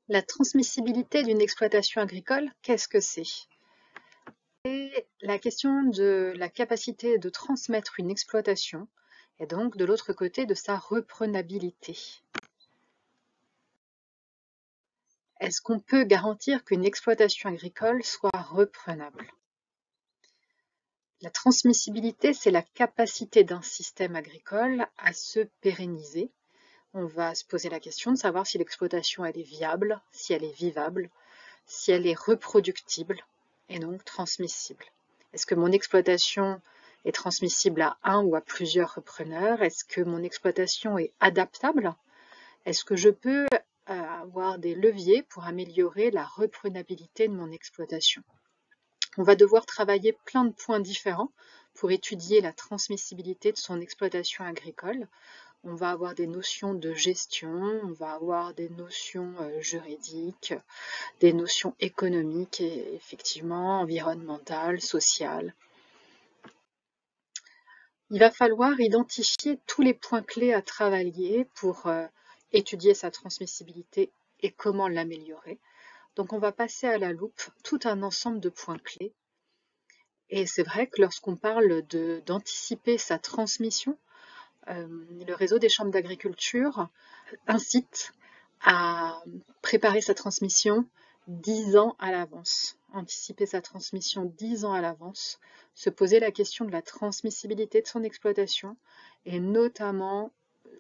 La transmissibilité d'une exploitation agricole, qu'est-ce que c'est? C'est la question de la capacité de transmettre une exploitation et donc de l'autre côté de sa reprenabilité. Est-ce qu'on peut garantir qu'une exploitation agricole soit reprenable? La transmissibilité, c'est la capacité d'un système agricole à se pérenniser. On va se poser la question de savoir si l'exploitation elle est viable, si elle est vivable, si elle est reproductible et donc transmissible. Est-ce que mon exploitation est transmissible à un ou à plusieurs repreneurs? Est-ce que mon exploitation est adaptable? Est-ce que je peux avoir des leviers pour améliorer la reprenabilité de mon exploitation? On va devoir travailler plein de points différents pour étudier la transmissibilité de son exploitation agricole. On va avoir des notions de gestion, on va avoir des notions juridiques, des notions économiques et effectivement environnementales, sociales. Il va falloir identifier tous les points clés à travailler pour étudier sa transmissibilité et comment l'améliorer. Donc on va passer à la loupe tout un ensemble de points clés. Et c'est vrai que lorsqu'on parle d'anticiper sa transmission, le réseau des chambres d'agriculture incite à préparer sa transmission 10 ans à l'avance, anticiper sa transmission 10 ans à l'avance, se poser la question de la transmissibilité de son exploitation et notamment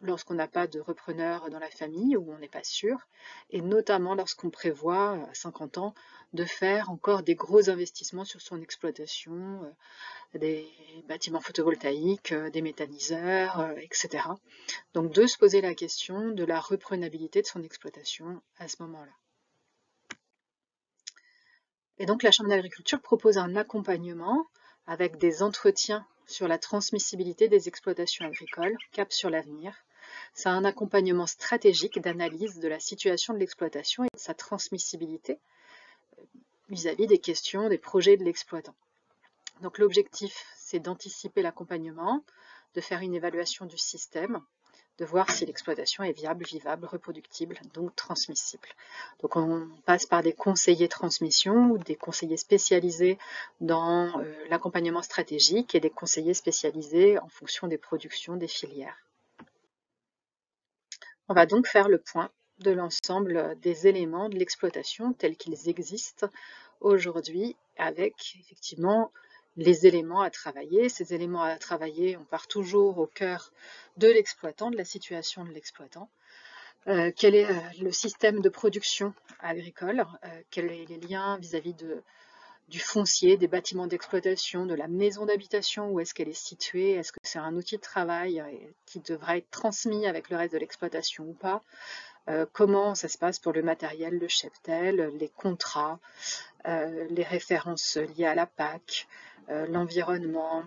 lorsqu'on n'a pas de repreneur dans la famille ou on n'est pas sûr, et notamment lorsqu'on prévoit à 50 ans de faire encore des gros investissements sur son exploitation, des bâtiments photovoltaïques, des méthaniseurs, etc. Donc de se poser la question de la reprenabilité de son exploitation à ce moment-là. Et donc la Chambre d'agriculture propose un accompagnement avec des entretiens sur la transmissibilité des exploitations agricoles, cap sur l'avenir. C'est un accompagnement stratégique d'analyse de la situation de l'exploitation et de sa transmissibilité vis-à-vis des questions, des projets de l'exploitant. Donc l'objectif, c'est d'anticiper l'accompagnement, de faire une évaluation du système, de voir si l'exploitation est viable, vivable, reproductible, donc transmissible. Donc on passe par des conseillers transmission ou des conseillers spécialisés dans l'accompagnement stratégique et des conseillers spécialisés en fonction des productions des filières. On va donc faire le point de l'ensemble des éléments de l'exploitation tels qu'ils existent aujourd'hui avec effectivement les éléments à travailler. Ces éléments à travailler, on part toujours au cœur de l'exploitant, de la situation de l'exploitant. Quel est le système de production agricole? Quels sont les liens vis-à-vis du foncier, des bâtiments d'exploitation, de la maison d'habitation, où est-ce qu'elle est située? Est-ce que c'est un outil de travail qui devra être transmis avec le reste de l'exploitation ou pas? Comment ça se passe pour le matériel, le cheptel, les contrats, les références liées à la PAC, l'environnement,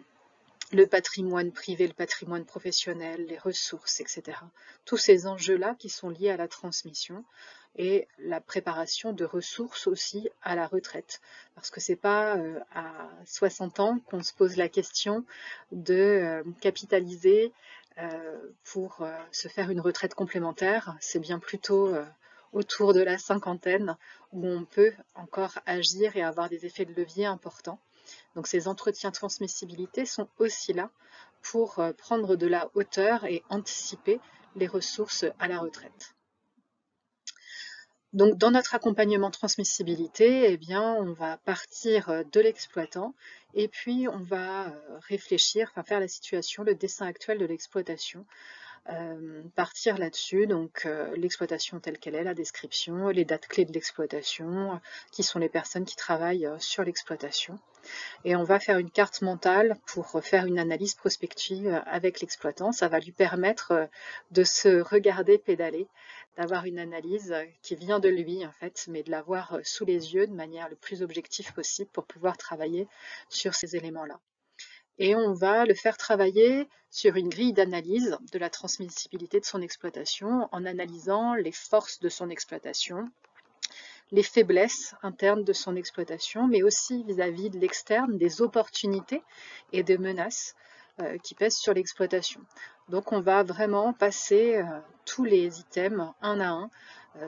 le patrimoine privé, le patrimoine professionnel, les ressources, etc. Tous ces enjeux-là qui sont liés à la transmission et la préparation de ressources aussi à la retraite. Parce que c'est pas à 60 ans qu'on se pose la question de capitaliser pour se faire une retraite complémentaire. C'est bien plutôt autour de la cinquantaine où on peut encore agir et avoir des effets de levier importants. Donc ces entretiens transmissibilité sont aussi là pour prendre de la hauteur et anticiper les ressources à la retraite. Donc dans notre accompagnement transmissibilité, eh bien, on va partir de l'exploitant et puis on va réfléchir, faire la situation, le dessin actuel de l'exploitation, partir là-dessus, donc l'exploitation telle qu'elle est, la description, les dates clés de l'exploitation, qui sont les personnes qui travaillent sur l'exploitation. Et on va faire une carte mentale pour faire une analyse prospective avec l'exploitant. Ça va lui permettre de se regarder pédaler, d'avoir une analyse qui vient de lui en fait, mais de l'avoir sous les yeux de manière le plus objective possible pour pouvoir travailler sur ces éléments-là. Et on va le faire travailler sur une grille d'analyse de la transmissibilité de son exploitation en analysant les forces de son exploitation, les faiblesses internes de son exploitation, mais aussi vis-à-vis de l'externe, des opportunités et des menaces qui pèsent sur l'exploitation. Donc on va vraiment passer tous les items un à un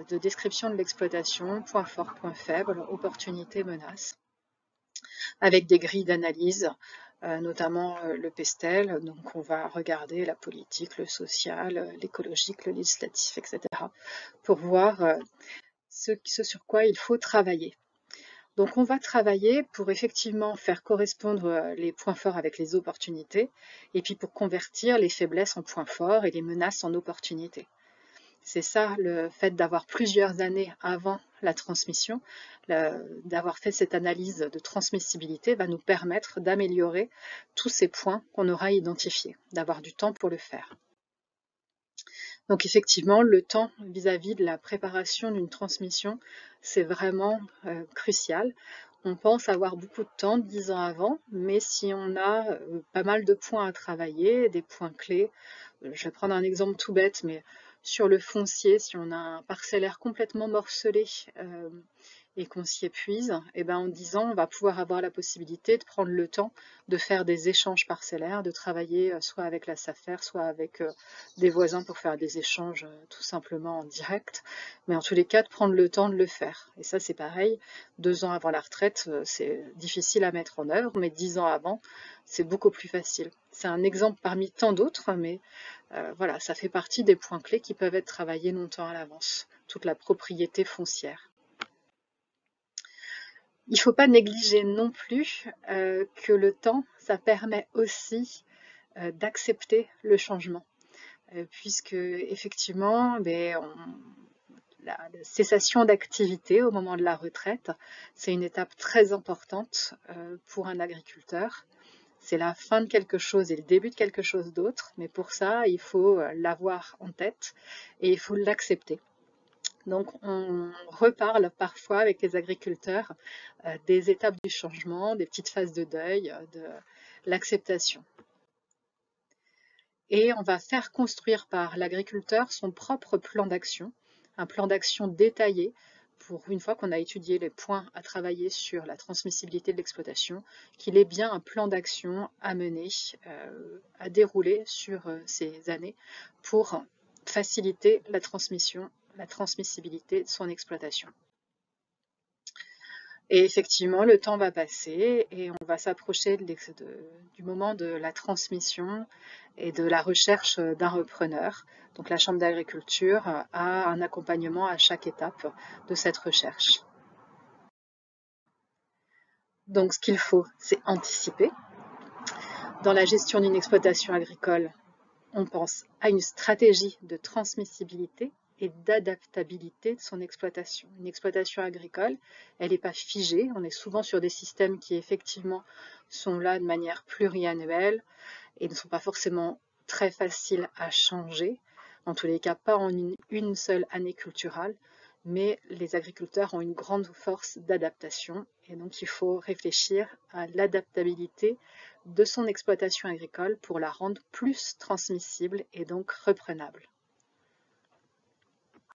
de description de l'exploitation, points forts, points faibles, opportunités, menaces, avec des grilles d'analyse, notamment le PESTEL. Donc on va regarder la politique, le social, l'écologique, le législatif, etc. pour voir ce sur quoi il faut travailler. Donc on va travailler pour effectivement faire correspondre les points forts avec les opportunités, et puis pour convertir les faiblesses en points forts et les menaces en opportunités. C'est ça le fait d'avoir plusieurs années avant la transmission, d'avoir fait cette analyse de transmissibilité va nous permettre d'améliorer tous ces points qu'on aura identifiés, d'avoir du temps pour le faire. Donc effectivement, le temps vis-à-vis de la préparation d'une transmission, c'est vraiment crucial. On pense avoir beaucoup de temps 10 ans avant, mais si on a pas mal de points à travailler, des points clés, je vais prendre un exemple tout bête, mais sur le foncier, si on a un parcellaire complètement morcelé et qu'on s'y épuise, et ben en 10 ans, on va pouvoir avoir la possibilité de prendre le temps de faire des échanges parcellaires, de travailler soit avec la SAFER, soit avec des voisins pour faire des échanges tout simplement en direct, mais en tous les cas, de prendre le temps de le faire. Et ça, c'est pareil, 2 ans avant la retraite, c'est difficile à mettre en œuvre, mais 10 ans avant, c'est beaucoup plus facile. C'est un exemple parmi tant d'autres, mais voilà, ça fait partie des points clés qui peuvent être travaillés longtemps à l'avance, toute la propriété foncière. Il ne faut pas négliger non plus que le temps, ça permet aussi d'accepter le changement, puisque effectivement, la cessation d'activité au moment de la retraite, c'est une étape très importante pour un agriculteur. C'est la fin de quelque chose et le début de quelque chose d'autre, mais pour ça, il faut l'avoir en tête et il faut l'accepter. Donc, on reparle parfois avec les agriculteurs des étapes du changement, des petites phases de deuil, de l'acceptation. Et on va faire construire par l'agriculteur son propre plan d'action, un plan d'action détaillé pour une fois qu'on a étudié les points à travailler sur la transmissibilité de l'exploitation, qu'il ait bien un plan d'action à mener, à dérouler sur ces années pour faciliter la transmission, la transmissibilité de son exploitation. Et effectivement, le temps va passer et on va s'approcher du moment de la transmission et de la recherche d'un repreneur. Donc la Chambre d'agriculture a un accompagnement à chaque étape de cette recherche. Donc ce qu'il faut, c'est anticiper. Dans la gestion d'une exploitation agricole, on pense à une stratégie de transmissibilité et d'adaptabilité de son exploitation. Une exploitation agricole, elle n'est pas figée, on est souvent sur des systèmes qui effectivement sont là de manière pluriannuelle et ne sont pas forcément très faciles à changer, en tous les cas pas en une seule année culturale, mais les agriculteurs ont une grande force d'adaptation et donc il faut réfléchir à l'adaptabilité de son exploitation agricole pour la rendre plus transmissible et donc reprenable.